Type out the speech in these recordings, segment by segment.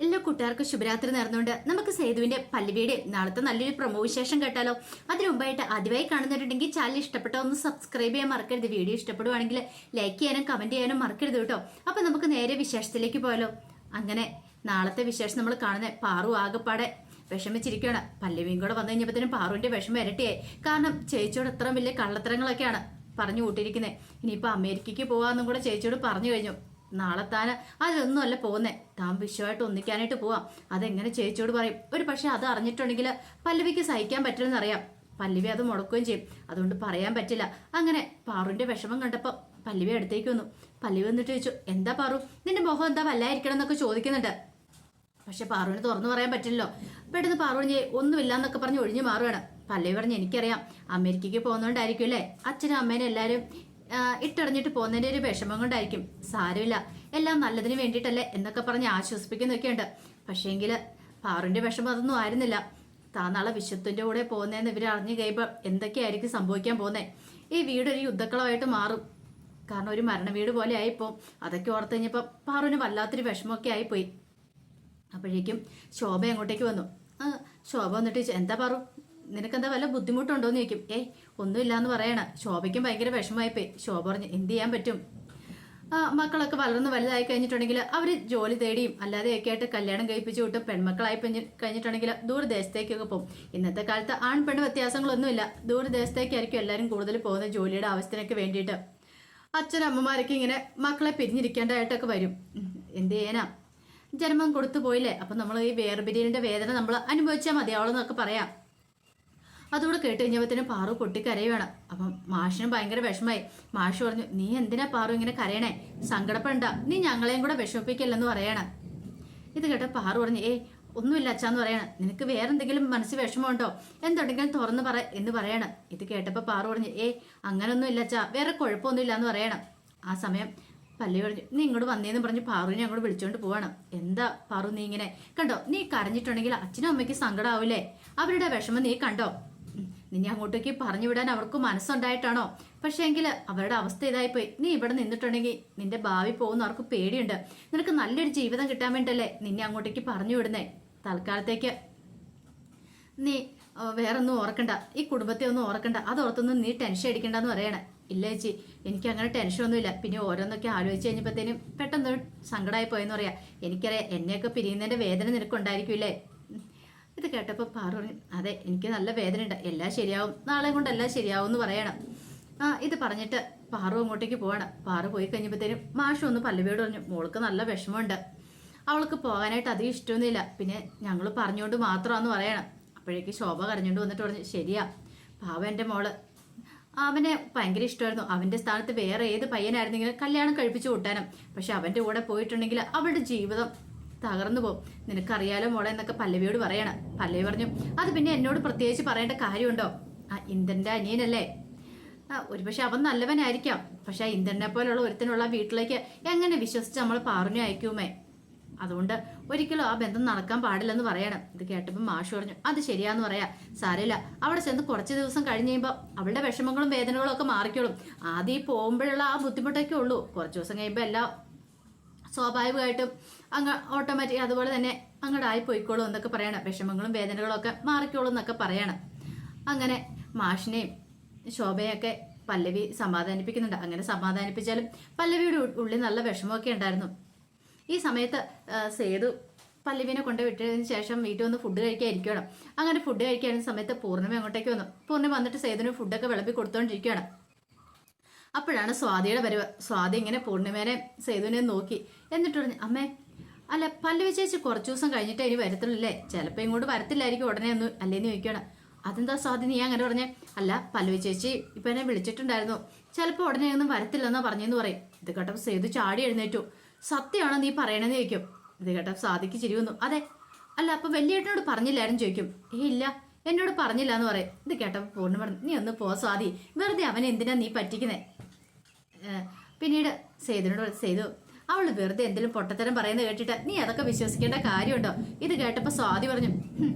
എല്ലാ കൂട്ടുകാർക്കും ശുഭരാത്രി നേർന്നുകൊണ്ട് നമുക്ക് സേതുവിന്റെ പല്ലവിയുടെ നാളത്തെ നല്ലൊരു പ്രൊമോ വിശേഷം കേട്ടാലോ. അതിനു മുമ്പായിട്ട് ആദ്യമായി കാണുന്നുണ്ടെങ്കിൽ ചാനൽ ഇഷ്ടപ്പെട്ടോ ഒന്ന് സബ്സ്ക്രൈബ് ചെയ്യാൻ മറക്കരുത്. വീഡിയോ ഇഷ്ടപ്പെടുവാണെങ്കിൽ ലൈക്ക് ചെയ്യാനും കമന്റ് ചെയ്യാനും മറക്കരുത് കേട്ടോ. അപ്പൊ നമുക്ക് നേരെ വിശേഷത്തിലേക്ക് പോയാലോ. അങ്ങനെ നാളത്തെ വിശേഷം നമ്മൾ കാണുന്ന പാറു ആകെപ്പാടെ വിഷമിച്ചിരിക്കുകയാണ്. പല്ലവിയും കൂടെ വന്നു കഴിഞ്ഞപ്പോഴത്തേനും പാറുവിന്റെ വിഷമം ഇരട്ടിയായി. കാരണം ചേച്ചിയോട് എത്ര വലിയ കള്ളത്തരങ്ങളൊക്കെയാണ് പറഞ്ഞു കൂട്ടിയിരിക്കുന്നത്. ഇനിയിപ്പോ അമേരിക്കയ്ക്ക് പോവാന്നും കൂടെ ചേച്ചിയോട് പറഞ്ഞു കഴിഞ്ഞു. നാളെ താൻ അതിലൊന്നും അല്ല പോകുന്നേ, താൻ വിഷയമായിട്ട് ഒന്നിക്കാനായിട്ട് പോവാം. അതെങ്ങനെ ചേച്ചിയോട് പറയും? ഒരു പക്ഷെ അത് അറിഞ്ഞിട്ടുണ്ടെങ്കിൽ പല്ലവിക്ക് സഹിക്കാൻ പറ്റില്ലെന്ന് അറിയാം. പല്ലവി അത് മുടക്കുകയും ചെയ്യും. അതുകൊണ്ട് പറയാൻ പറ്റില്ല. അങ്ങനെ പാറുവിന്റെ വിഷമം കണ്ടപ്പോൾ പല്ലവി അടുത്തേക്ക് വന്നു. പല്ലവി വന്നിട്ട് ചോദിച്ചു, എന്താ പാറു, നിന്റെ മുഖം എന്താ വല്ലായിരിക്കണം എന്നൊക്കെ ചോദിക്കുന്നുണ്ട്. പക്ഷെ പാറുവിന് തുറന്നു പറയാൻ പറ്റില്ലല്ലോ. പെട്ടെന്ന് പാറുവിന് ഒന്നുമില്ല എന്നൊക്കെ പറഞ്ഞ് ഒഴിഞ്ഞു മാറുകയാണ്. പല്ലവി പറഞ്ഞ്, എനിക്കറിയാം അമേരിക്കയ്ക്ക് പോകുന്നതുകൊണ്ടായിരിക്കും അല്ലേ അച്ഛനും അമ്മേനും എല്ലാവരും ഇട്ടറിഞ്ഞിട്ട് പോകുന്നതിന്റെ ഒരു വിഷമം കൊണ്ടായിരിക്കും. സാരമില്ല, എല്ലാം നല്ലതിന് വേണ്ടിയിട്ടല്ലേ എന്നൊക്കെ പറഞ്ഞ് ആശ്വസിപ്പിക്കുന്നൊക്കെയുണ്ട്. പക്ഷേങ്കില് പാറുവിന്റെ വിഷമം അതൊന്നും ആയിരുന്നില്ല. താൻ നാളെ വിശുദ്ധന്റെ കൂടെ പോകുന്നതെന്ന് ഇവർ അറിഞ്ഞു കഴിയുമ്പോൾ എന്തൊക്കെയായിരിക്കും സംഭവിക്കാൻ പോകുന്നത്. ഈ വീടൊരു യുദ്ധക്കളമായിട്ട് മാറും. കാരണം ഒരു മരണ വീട് പോലെ ആയിപ്പോ. അതൊക്കെ ഓർത്ത് കഴിഞ്ഞപ്പോൾ പാറുവിന് വല്ലാത്തൊരു വിഷമമൊക്കെ ആയിപ്പോയി. അപ്പോഴേക്കും ശോഭ അങ്ങോട്ടേക്ക് വന്നു. ശോഭ വന്നിട്ട് എന്താ പാറു, നിനക്കെന്താ വല്ല ബുദ്ധിമുട്ടുണ്ടോന്ന് ചോദിക്കും. ഒന്നുമില്ലാന്ന് പറയണ. ശോഭയ്ക്കും ഭയങ്കര വിഷമമായിപ്പോയി. ശോഭ പറഞ്ഞു, എന്ത് ചെയ്യാൻ പറ്റും, മക്കളൊക്കെ വളർന്ന് വലുതായി കഴിഞ്ഞിട്ടുണ്ടെങ്കിൽ അവർ ജോലി തേടിയും അല്ലാതെയൊക്കെ ആയിട്ട് കല്യാണം കഴിപ്പിച്ചു വിട്ടും പെൺമക്കളായി കഴിഞ്ഞിട്ടുണ്ടെങ്കിൽ ദൂരദേശത്തേക്കൊക്കെ പോകും. ഇന്നത്തെ കാലത്ത് ആൺ പെണ്ണ് വ്യത്യാസങ്ങളൊന്നുമില്ല. ദൂരദേശത്തേക്കായിരിക്കും എല്ലാവരും കൂടുതൽ പോകുന്ന ജോലിയുടെ ആവശ്യത്തിനൊക്കെ വേണ്ടിയിട്ട്. അച്ഛനമ്മമാരൊക്കെ ഇങ്ങനെ മക്കളെ പിരിഞ്ഞിരിക്കേണ്ടതായിട്ടൊക്കെ വരും. എന്ത് ചെയ്യാനാ, ജന്മം കൊടുത്തു പോയില്ലേ. അപ്പൊ നമ്മൾ ഈ വേർപിരിയലിന്റെ വേദന നമ്മൾ അനുഭവിച്ചാൽ മതിയാവുള്ളൂ പറയാം. അതുകൂടെ കേട്ട് കഴിഞ്ഞപ്പോഴത്തേനും പാറു പൊട്ടിക്കരയുവാണ്. അപ്പം മാഷിനും ഭയങ്കര വിഷമായി. മാഷ് പറഞ്ഞു, നീ എന്തിനാ പാറു ഇങ്ങനെ കരയണേ, സങ്കടപ്പെടണ്ട, നീ ഞങ്ങളെയും കൂടെ വിഷമിപ്പിക്കല്ലെന്ന് പറയണ. ഇത് കേട്ട പാറു പറഞ്ഞു, ഒന്നുമില്ല അച്ഛാന്ന് പറയണ. നിനക്ക് വേറെന്തെങ്കിലും മനസ്സിൽ വിഷമമുണ്ടോ, എന്തുണ്ടെങ്കിലും തുറന്ന് പറ എന്ന് പറയണ. ഇത് കേട്ടപ്പോൾ പാറു പറഞ്ഞു, അങ്ങനൊന്നും ഇല്ല അച്ഛാ, വേറെ കുഴപ്പമൊന്നും ഇല്ലാന്ന് പറയണം. ആ സമയം പല്ലവി പറഞ്ഞു, നീ ഇങ്ങോട്ട് വന്നേന്ന് പറഞ്ഞ് പാറുവിനെ അങ്ങോട്ട് വിളിച്ചോണ്ട് പോവാണ്. എന്താ പാറു നീ ഇങ്ങനെ, കണ്ടോ നീ കരഞ്ഞിട്ടുണ്ടെങ്കിൽ അച്ഛനും അമ്മയ്ക്ക് സങ്കടമാവില്ലേ, അവരുടെ വിഷമം നീ കണ്ടോ. നിന്നെ അങ്ങോട്ടേക്ക് പറഞ്ഞു വിടാൻ അവർക്ക് മനസ്സുണ്ടായിട്ടാണോ? പക്ഷേ എങ്കിൽ അവരുടെ അവസ്ഥ ഇതായിപ്പോയി. നീ ഇവിടെ നിന്നിട്ടുണ്ടെങ്കിൽ നിന്റെ ഭാവി പോകുന്ന അവർക്ക് പേടിയുണ്ട്. നിനക്ക് നല്ലൊരു ജീവിതം കിട്ടാൻ വേണ്ടല്ലേ നിന്നെ അങ്ങോട്ടേക്ക് പറഞ്ഞു വിടുന്നേ. തൽക്കാലത്തേക്ക് നീ വേറൊന്നും ഓർക്കണ്ട, ഈ കുടുംബത്തെ ഒന്നും ഓർക്കണ്ട, അതോർത്തൊന്നും നീ ടെൻഷൻ അടിക്കണ്ടെന്ന് പറയണേ. ഇല്ല ചേച്ചി, എനിക്ക് അങ്ങനെ ടെൻഷനൊന്നുമില്ല. പിന്നെ ഓരോന്നൊക്കെ ആലോചിച്ച് കഴിഞ്ഞപ്പോഴത്തേനും പെട്ടെന്നൊരു സങ്കടമായി പോയെന്ന് പറയാം. എനിക്കറിയാം എന്നെയൊക്കെ പിരിയുന്നതിന്റെ വേദന നിനക്കുണ്ടായിരിക്കില്ലേ. ഇത് കേട്ടപ്പോൾ പാറു പറഞ്ഞു, അതെ എനിക്ക് നല്ല വേദന ഉണ്ട്, എല്ലാം ശരിയാവും, നാളെ കൊണ്ട് എല്ലാം ശരിയാവും എന്ന് പറയണം. ഇത് പറഞ്ഞിട്ട് പാറു അങ്ങോട്ടേക്ക് പോവാണ്. പാറു പോയി കഴിഞ്ഞപ്പോഴത്തേനും മാഷ് ഒന്ന് പല്ലവിയോട് പറഞ്ഞു, മോൾക്ക് നല്ല വിഷമമുണ്ട്, അവൾക്ക് പോകാനായിട്ട് അധികം ഇഷ്ടമൊന്നുമില്ല, പിന്നെ ഞങ്ങൾ പറഞ്ഞുകൊണ്ട് മാത്രമാണെന്ന് പറയണം. അപ്പോഴേക്ക് ശോഭ കരഞ്ഞുകൊണ്ട് വന്നിട്ട് പറഞ്ഞു, ശരിയാ പാവ എൻ്റെ മോള്, അവനെ ഭയങ്കര ഇഷ്ടമായിരുന്നു. അവന്റെ സ്ഥാനത്ത് വേറെ ഏത് പയ്യനായിരുന്നെങ്കിലും കല്യാണം കഴിപ്പിച്ചു കൂട്ടാനും. പക്ഷെ അവന്റെ കൂടെ പോയിട്ടുണ്ടെങ്കിൽ അവളുടെ ജീവിതം തകർന്നു പോകും. നിനക്കറിയാലോ മോളെ എന്നൊക്കെ പല്ലവിയോട് പറയണം. പല്ലവി പറഞ്ഞു, അത് പിന്നെ എന്നോട് പ്രത്യേകിച്ച് പറയേണ്ട കാര്യമുണ്ടോ, ഇന്ദ്രന്റെ അനിയനല്ലേ, ഒരുപക്ഷെ അവൻ നല്ലവനായിരിക്കാം. പക്ഷെ ഇന്ദ്രനെ പോലുള്ള ഒരുത്തിനുള്ള വീട്ടിലേക്ക് എങ്ങനെ വിശ്വസിച്ച് നമ്മൾ പാറുനെ അയക്കുമേ. അതുകൊണ്ട് ഒരിക്കലും ആ ബന്ധം നടക്കാൻ പാടില്ലെന്ന് പറയണം. ഇത് കേട്ടപ്പോൾ മാഷ് പറഞ്ഞു, അത് ശരിയാന്ന് പറയാ, സാരമില്ല, അവിടെ ചെന്ന് കുറച്ച് ദിവസം കഴിഞ്ഞ് കഴിയുമ്പോൾ അവളുടെ വിഷമങ്ങളും വേദനകളും ഒക്കെ മാറിക്കോളും. ആദ്യം പോകുമ്പോഴുള്ള ആ ബുദ്ധിമുട്ടൊക്കെ ഉള്ളൂ. കുറച്ച് ദിവസം കഴിയുമ്പോൾ എല്ലാം സ്വാഭാവികമായിട്ടും അങ്ങ് ഓട്ടോമാറ്റിക് അതുപോലെ തന്നെ അങ്ങോട്ട് ആയി പോയിക്കോളും എന്നൊക്കെ പറയണം. വിഷമങ്ങളും വേദനകളും ഒക്കെ മാറിക്കോളും എന്നൊക്കെ പറയണം. അങ്ങനെ മാഷിനെയും ശോഭയൊക്കെ പല്ലവി സമാധാനിപ്പിക്കുന്നുണ്ട്. അങ്ങനെ സമാധാനിപ്പിച്ചാലും പല്ലവിയുടെ ഉള്ളിൽ നല്ല വിഷമമൊക്കെ ഉണ്ടായിരുന്നു. ഈ സമയത്ത് സേതു പല്ലവിനെ കൊണ്ടുവിട്ടതിന് ശേഷം വീട്ടിൽ വന്ന് ഫുഡ് കഴിക്കാതിരിക്കുകയാണ്. അങ്ങനെ ഫുഡ് കഴിക്കുന്ന സമയത്ത് പൂർണ്ണിമ അങ്ങോട്ടേക്ക് വന്നു. പൂർണ്ണിമ വന്നിട്ട് സേതുവിന് ഫുഡൊക്കെ വിളമ്പി കൊടുത്തോണ്ടിരിക്കുകയാണ്. അപ്പോഴാണ് സ്വാതിയുടെ വരവ്. സ്വാതി ഇങ്ങനെ പൂർണ്ണിമേനെ സേതുവിനെ നോക്കി എന്നിട്ട് പറഞ്ഞു, അമ്മേ അല്ല പല്ലവി ചേച്ചി കുറച്ചു ദിവസം കഴിഞ്ഞിട്ട് ഇനി വരത്തുള്ളല്ലേ, ചിലപ്പോൾ ഇങ്ങോട്ട് വരത്തില്ലായിരിക്കും ഉടനെ ഒന്നും അല്ലേന്ന് ചോദിക്കുകയാണ്. അതെന്താ സ്വാതി നീ അങ്ങനെ പറഞ്ഞേ? അല്ല പല്ലവി ചേച്ചി ഇപ്പൊ എന്നെ വിളിച്ചിട്ടുണ്ടായിരുന്നു, ചിലപ്പോൾ ഉടനെ ഒന്നും വരത്തില്ലെന്നാ പറഞ്ഞെന്ന് പറയും. ഇത് കേട്ടപ്പോൾ സേതു ചാടി എഴുന്നേറ്റു. സത്യമാണോ നീ പറയണെന്ന് ചോദിക്കും. ഇത് കേട്ടപ്പോൾ സ്വാതിക്ക് ചിരി വന്നു. അതെ, അല്ല അപ്പൊ വലിയേട്ടനോട് പറഞ്ഞില്ലായിരുന്നു ചോദിക്കും. ഇല്ല എന്നോട് പറഞ്ഞില്ല എന്ന് പറയും. ഇത് കേട്ടപ്പോൾ പൂർണ്ണിമ പറഞ്ഞു, നീ ഒന്ന് പോ സ്വാതി, വെറുതെ അവനെ എന്തിനാ നീ പറ്റിക്കുന്നേ. പിന്നീട് സേതുവിനോട്, സേതു അവള് വെറുതെ എന്തെങ്കിലും പൊട്ടത്തരം പറയുന്നത് കേട്ടിട്ട് നീ അതൊക്കെ വിശ്വസിക്കേണ്ട കാര്യമുണ്ടോ. ഇത് കേട്ടപ്പോൾ സ്വാതി പറഞ്ഞു,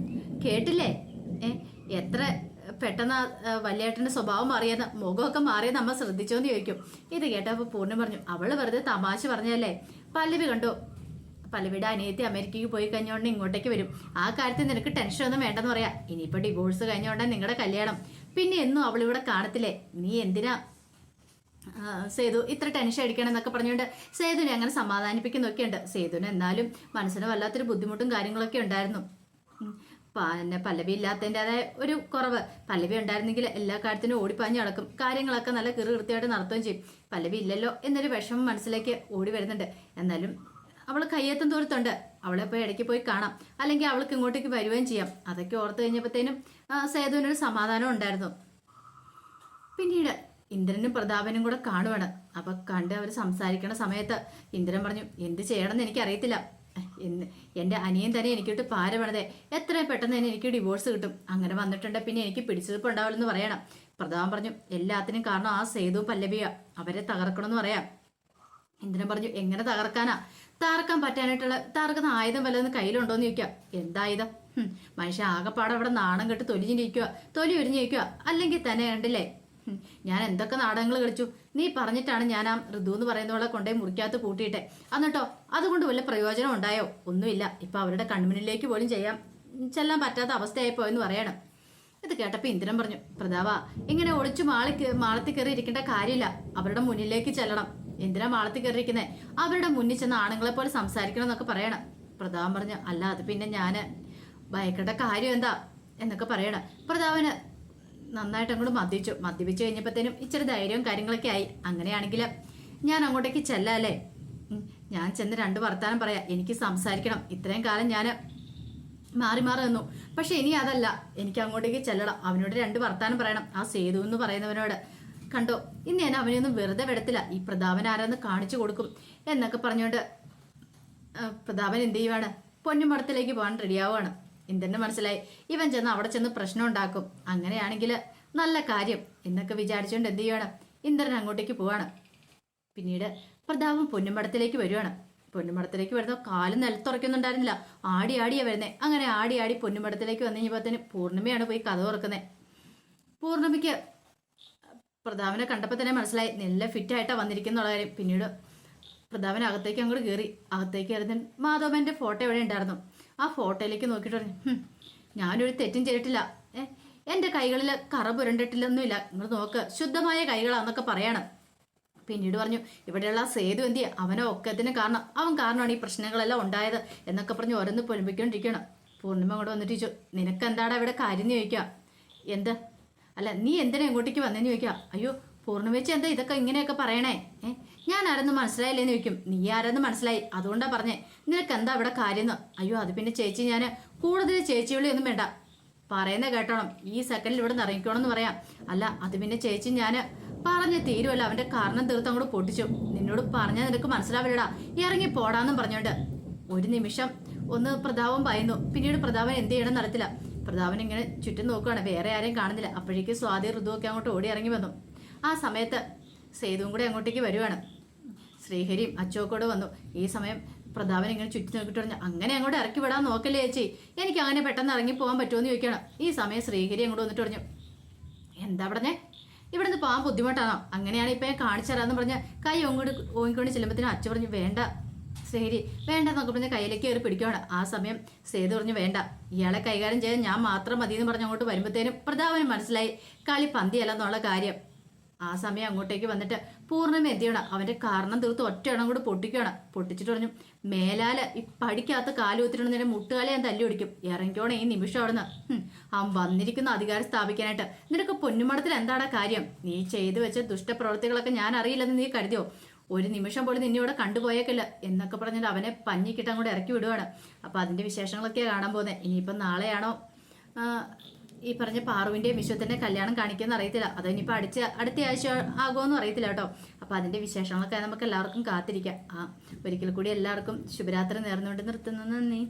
കേട്ടില്ലേ എത്ര പെട്ടെന്ന് വലിയേട്ടന്റെ സ്വഭാവം മാറിയെന്ന്, മുഖമൊക്കെ മാറിയെന്ന് അമ്മ ശ്രദ്ധിച്ചോന്ന് ചോദിക്കും. ഇത് കേട്ടപ്പോൾ പൂർണ്ണിമ പറഞ്ഞു, അവള് വെറുതെ തമാശ പറഞ്ഞല്ലേ. പല്ലവി കണ്ടു പലവിട അനിയത്തി അമേരിക്കയ്ക്ക് പോയി കഴിഞ്ഞോണ്ട് ഇങ്ങോട്ടേക്ക് വരും. ആ കാര്യത്തിൽ നിനക്ക് ടെൻഷനൊന്നും വേണ്ടെന്ന് പറയാം. ഇനിയിപ്പോ ഡിവോഴ്സ് കഴിഞ്ഞോണ്ട് നിങ്ങളുടെ കല്യാണം. പിന്നെ എന്നും അവളിവിടെ കാണത്തില്ലേ? നീ എന്തിനാ സേതു ഇത്ര ടെൻഷൻ അടിക്കണം എന്നൊക്കെ പറഞ്ഞുകൊണ്ട് സേതുവിനെ അങ്ങനെ സമാധാനിപ്പിക്കുന്നൊക്കെ ഉണ്ട്. സേതുവിന് എന്നാലും മനസ്സിന് വല്ലാത്തൊരു ബുദ്ധിമുട്ടും കാര്യങ്ങളൊക്കെ ഉണ്ടായിരുന്നു. പിന്നെ പല്ലവി ഇല്ലാത്തതിൻ്റെതായ ഒരു കുറവ്. പല്ലവി ഉണ്ടായിരുന്നെങ്കിൽ എല്ലാ കാര്യത്തിനും ഓടിപ്പാഞ്ഞ് നടക്കും, കാര്യങ്ങളൊക്കെ നല്ല കൃത്യമായിട്ട് നടത്തുകയും ചെയ്യും. പല്ലവി ഇല്ലല്ലോ എന്നൊരു വിഷമം മനസ്സിലേക്ക് ഓടി വരുന്നുണ്ട്. എന്നാലും അവൾ കയ്യെത്തും ദൂരത്തുണ്ട്. അവളെ പോയി ഇടയ്ക്ക് പോയി കാണാം, അല്ലെങ്കിൽ അവൾക്ക് ഇങ്ങോട്ടേക്ക് വരികയും ചെയ്യാം. അതൊക്കെ ഓർത്ത് കഴിഞ്ഞപ്പോഴത്തേനും സേതുവിനൊരു സമാധാനം ഉണ്ടായിരുന്നു. പിന്നീട് ഇന്ദ്രനും പ്രതാപനും കൂടെ കാണുവാണ്. അപ്പൊ കണ്ട് അവർ സംസാരിക്കണ സമയത്ത് ഇന്ദ്രൻ പറഞ്ഞു, എന്ത് ചെയ്യണമെന്ന് എനിക്കറിയത്തില്ല. എൻ്റെ അനിയൻ തന്നെ എനിക്കിട്ട് പാര വേണതേ, എത്രയും പെട്ടെന്ന് തന്നെ എനിക്ക് ഡിവോഴ്സ് കിട്ടും. അങ്ങനെ വന്നിട്ടുണ്ട് പിന്നെ എനിക്ക് പിടിച്ചെടുപ്പ് ഉണ്ടാവില്ലെന്ന് പറയണം. പ്രതാപൻ പറഞ്ഞു, എല്ലാത്തിനും കാരണം ആ സേതു പല്ലവിയ, അവരെ തകർക്കണമെന്ന് പറയാം. ഇന്ദ്രൻ പറഞ്ഞു, എങ്ങനെ തകർക്കാനാ? തകർക്കാൻ പറ്റാനായിട്ടുള്ള തകർക്കുന്ന ആയുധം വല്ലതെന്ന് കയ്യിലുണ്ടോന്ന് ചോദിക്കാം. എന്തായുധം? മനുഷ്യ ആകെപ്പാടെ അവിടെ നാണം കെട്ട് തൊലി ഉരിഞ്ഞിരിക്കുക. അല്ലെങ്കിൽ തന്നെ കണ്ടില്ലേ ഞാൻ എന്തൊക്കെ നാടകങ്ങൾ കളിച്ചു. നീ പറഞ്ഞിട്ടാണ് ഞാൻ ആ ഋതു എന്ന് പറയുന്നവളെ കൊണ്ടേ മുറിക്കകത്ത് കൂട്ടിയിട്ടെ. എന്നിട്ടോ അതുകൊണ്ട് വല്ല പ്രയോജനം ഉണ്ടായോ? ഒന്നുമില്ല. ഇപ്പൊ അവരുടെ കൺമുന്നിലേക്ക് പോലും ചെല്ലാൻ പറ്റാത്ത അവസ്ഥയായിപ്പോ എന്ന് പറയണം. ഇത് കേട്ടപ്പോ ഇന്ദ്രൻ പറഞ്ഞു, പ്രതാപ ഇങ്ങനെ ഒളിച്ചു മാളത്തിൽ കയറി ഇരിക്കേണ്ട കാര്യമില്ല, അവരുടെ മുന്നിലേക്ക് ചെല്ലണം. എന്തിനാ മാളത്തിൽ കയറിയിരിക്കുന്നേ? അവരുടെ മുന്നിൽ ചെന്ന ആണുങ്ങളെ പോലെ സംസാരിക്കണം എന്നൊക്കെ പറയണം. പ്രതാപൻ പറഞ്ഞു, അല്ല അത് പിന്നെ ഞാന് ഭയക്കേണ്ട കാര്യം എന്താ എന്നൊക്കെ പറയണം. പ്രതാപന് നന്നായിട്ട് അങ്ങോട്ട് മദ്യപിച്ചു കഴിഞ്ഞപ്പോഴത്തേനും ഇച്ചിരി ധൈര്യവും കാര്യങ്ങളൊക്കെ ആയി. അങ്ങനെയാണെങ്കിൽ ഞാൻ അങ്ങോട്ടേക്ക് ചെല്ലാല്ലേ? ഞാൻ ചെന്ന് 2 വർത്താനം പറയാം, എനിക്ക് സംസാരിക്കണം. ഇത്രയും കാലം ഞാൻ മാറി നിന്നു, പക്ഷെ ഇനി അതല്ല, എനിക്ക് അങ്ങോട്ടേക്ക് ചെല്ലണം. അവനോട് 2 വർത്താനം പറയണം. ആ സേതു എന്ന് പറയുന്നവനോട് കണ്ടോ, ഇന്ന് ഞാൻ അവനെയൊന്നും വെറുതെ വിടത്തില്ല, ഈ പ്രതാപൻ ആരാന്ന് കാണിച്ചു കൊടുക്കും എന്നൊക്കെ പറഞ്ഞുകൊണ്ട് പ്രതാപൻ എന്ത് ചെയ്യുവാണ്, പൊന്നുമടത്തിലേക്ക് പോകാൻ റെഡിയാവുകയാണ്. ഇന്ദ്രന് മനസ്സിലായി ഇവൻ ചെന്ന് അവിടെ ചെന്ന് പ്രശ്നം ഉണ്ടാക്കും. അങ്ങനെയാണെങ്കിൽ നല്ല കാര്യം എന്നൊക്കെ വിചാരിച്ചുകൊണ്ട് എന്ത് ചെയ്യുവാണ്, ഇന്ദ്രൻ അങ്ങോട്ടേക്ക് പോവാണ്. പിന്നീട് പ്രതാപം പൊന്നുമടത്തിലേക്ക് വരുവാണ്. പൊന്നുമടത്തിലേക്ക് വരുന്ന കാല് നിലത്തുറയ്ക്കുന്നുണ്ടായിരുന്നില്ല, ആടിയാടിയാ വരുന്നേ. അങ്ങനെ ആടി പൊന്നുമടത്തിലേക്ക് വന്നു കഴിഞ്ഞപ്പോഴത്തേന് പൂർണ്ണിമയാണ് പോയി കഥ തുറക്കുന്നത്. പൂർണ്ണിമയ്ക്ക് പ്രതാപനെ കണ്ടപ്പോൾ തന്നെ മനസ്സിലായി നല്ല ഫിറ്റായിട്ടാണ് വന്നിരിക്കുന്നുള്ള കാര്യം. പിന്നീട് പ്രതാപൻ അകത്തേക്ക് അങ്ങോട്ട് കയറി. അകത്തേക്ക് കയറുന്ന മാധവന്റെ ഫോട്ടോ എവിടെ ഉണ്ടായിരുന്നു. ആ ഫോട്ടോയിലേക്ക് നോക്കിയിട്ട് പറഞ്ഞു, ഞാനൊരു തെറ്റും ചെയ്തിട്ടില്ല, എൻ്റെ കൈകളിൽ കറ പുരണ്ടിട്ടില്ലൊന്നുമില്ല, നിങ്ങൾ നോക്ക് ശുദ്ധമായ കൈകളാന്നൊക്കെ പറയണം. പിന്നീട് പറഞ്ഞു, ഇവിടെയുള്ള സേതു എന്തിയ, അവനോ ഒക്കത്തിന് കാരണം, അവൻ കാരണമാണ് ഈ പ്രശ്നങ്ങളെല്ലാം ഉണ്ടായത് എന്നൊക്കെ പറഞ്ഞ് ഓരോന്ന് പൊലിപ്പിക്കൊണ്ടിരിക്കണം. പൂർണ്ണിമ അങ്ങോട്ട് വന്നിട്ട് ചോദിച്ചു, നിനക്ക് എന്താടാ ഇവിടെ കാര്യം എന്ന് ചോദിക്കുക. എന്ത് അല്ല നീ എന്തിനാ ഇങ്ങോട്ടേക്ക് വന്നെന്ന് ചോദിക്കുക. അയ്യോ പൂർണ്ണിമേച്ചി എന്താ ഇതൊക്കെ ഇങ്ങനെയൊക്കെ പറയണേ? ഞാൻ ആരെന്ന് മനസ്സിലായില്ലേന്ന് ചോദിക്കും. നീ ആരെന്ന് മനസ്സിലായി, അതുകൊണ്ടാ പറഞ്ഞേ. നിനക്ക് എന്താ ഇവിടെ കാര്യമെന്ന്? അയ്യോ അത് പിന്നെ ചേച്ചി, ഞാൻ കൂടുതൽ ചേച്ചിവിളിയൊന്നും വേണ്ട, പറയുന്ന കേട്ടോണം, ഈ സെക്കൻഡിൽ ഇവിടെ നിന്ന് ഇറങ്ങിക്കോണമെന്ന് പറയാം. അല്ല അത് പിന്നെ ചേച്ചി, ഞാൻ പറഞ്ഞ് തീരുമല്ല, അവന്റെ കാരണം തീർത്ത് അങ്ങോട്ട് പൊട്ടിച്ചു. നിന്നോട് പറഞ്ഞാൽ നിനക്ക് മനസ്സിലാവില്ലടാ, ഇറങ്ങി പോടാന്നും പറഞ്ഞോണ്ട് ഒരു നിമിഷം ഒന്ന് പ്രതാപം ഭയന്നു. പിന്നീട് പ്രതാപൻ എന്ത് ചെയ്യണം നടത്തില്ല. പ്രതാപൻ ഇങ്ങനെ ചുറ്റും നോക്കുകയാണ്, വേറെ ആരെയും കാണുന്നില്ല. അപ്പോഴേക്കും സ്വാതി ഋതുവൊക്കെ അങ്ങോട്ട് ഓടി ഇറങ്ങി വന്നു. ആ സമയത്ത് സേതുവും കൂടെ അങ്ങോട്ടേക്ക് വരുവാണ്. ശ്രീഹരിയും അച്ചോക്കോട് വന്നു. ഈ സമയം പ്രതാപൻ ഇങ്ങനെ ചുറ്റി നോക്കിയിട്ട് പറഞ്ഞു, അങ്ങനെ അങ്ങോട്ട് ഇറക്കി വിടാൻ നോക്കല്ലേ ചേച്ചി, എനിക്ക് അങ്ങനെ പെട്ടെന്ന് ഇറങ്ങി പോകാൻ പറ്റുമെന്ന് ചോദിക്കണം. ഈ സമയം ശ്രീഹരി അങ്ങോട്ട് വന്നിട്ട് പറഞ്ഞു, എന്താ പറഞ്ഞേ, ഇവിടുന്ന് പോകാൻ ബുദ്ധിമുട്ടാണോ? അങ്ങനെയാണ് ഇപ്പം ഞാൻ കാണിച്ചു തരാമെന്ന് പറഞ്ഞ കൈ ഓങ്ങിക്കൊണ്ട് ചെല്ലുമ്പോഴത്തേനും അച്ഛൻ പറഞ്ഞു, വേണ്ട ശ്രീഹരി വേണ്ട എന്നൊക്കെ പറഞ്ഞ് കയ്യിലേക്ക് കയറി പിടിക്കുകയാണ്. ആ സമയം സേതു പറഞ്ഞു, വേണ്ട ഇയാളെ കൈകാര്യം ചെയ്യാൻ ഞാൻ മാത്രം മതി എന്ന് പറഞ്ഞ് അങ്ങോട്ട് വരുമ്പോഴത്തേനും പ്രതാപന് മനസ്സിലായി കളി പന്തിയല്ലെന്നുള്ള കാര്യം. ആ സമയം അങ്ങോട്ടേക്ക് വന്നിട്ട് പൂർണ്ണിമ എന്ത് ചെയ്യണം, അവന്റെ കാരണം തീർത്ത് ഒറ്റയെണ്ണം കൂടെ പൊട്ടിക്കണം. പൊട്ടിച്ചിട്ട് പറഞ്ഞു, മേലാല് ഈ പടിക്കകത്ത് കാലുകുത്തിട്ടുണ്ട്, നിന്റെ മുട്ടുകാലെ ഞാൻ തല്ലി ഓടിക്കും, ഇറങ്ങിക്കോണം ഈ നിമിഷം അവിടുന്ന്. അവൻ വന്നിരിക്കുന്ന അധികാരം സ്ഥാപിക്കാനായിട്ട്. നിനക്ക് പൊന്നുമടത്തിൽ എന്താടാ കാര്യം? നീ ചെയ്തു വെച്ച ദുഷ്ടപ്രവൃത്തികളൊക്കെ ഞാൻ അറിയില്ലെന്ന് നീ കരുതിയോ? ഒരു നിമിഷം പോലും നിന്നെ ഇവിടെ കണ്ടുപോയേക്കില്ല എന്നൊക്കെ പറഞ്ഞിട്ട് അവനെ പഞ്ഞിക്കിട്ട് അങ്ങോട്ട് ഇറക്കി വിടുവാണ്. അപ്പൊ അതിന്റെ വിശേഷങ്ങളൊക്കെയാണ് കാണാൻ പോകുന്നത്. ഇനിയിപ്പം നാളെയാണോ ഈ പറഞ്ഞ പാറുവിന്റെ വിശ്വത്തിന്റെ കല്യാണം കാണിക്കുമെന്ന് അറിയത്തില്ല. അത് ഇനിയിപ്പോൾ അടുത്ത ആഴ്ച ആകുമെന്നും അറിയത്തില്ല കേട്ടോ. അപ്പൊ അതിന്റെ വിശേഷങ്ങളൊക്കെ നമുക്ക് എല്ലാവർക്കും കാത്തിരിക്കാം. ഒരിക്കൽ കൂടി എല്ലാവർക്കും ശുഭരാത്രി നേർന്നുകൊണ്ട് നിർത്തുന്നു. നന്ദി.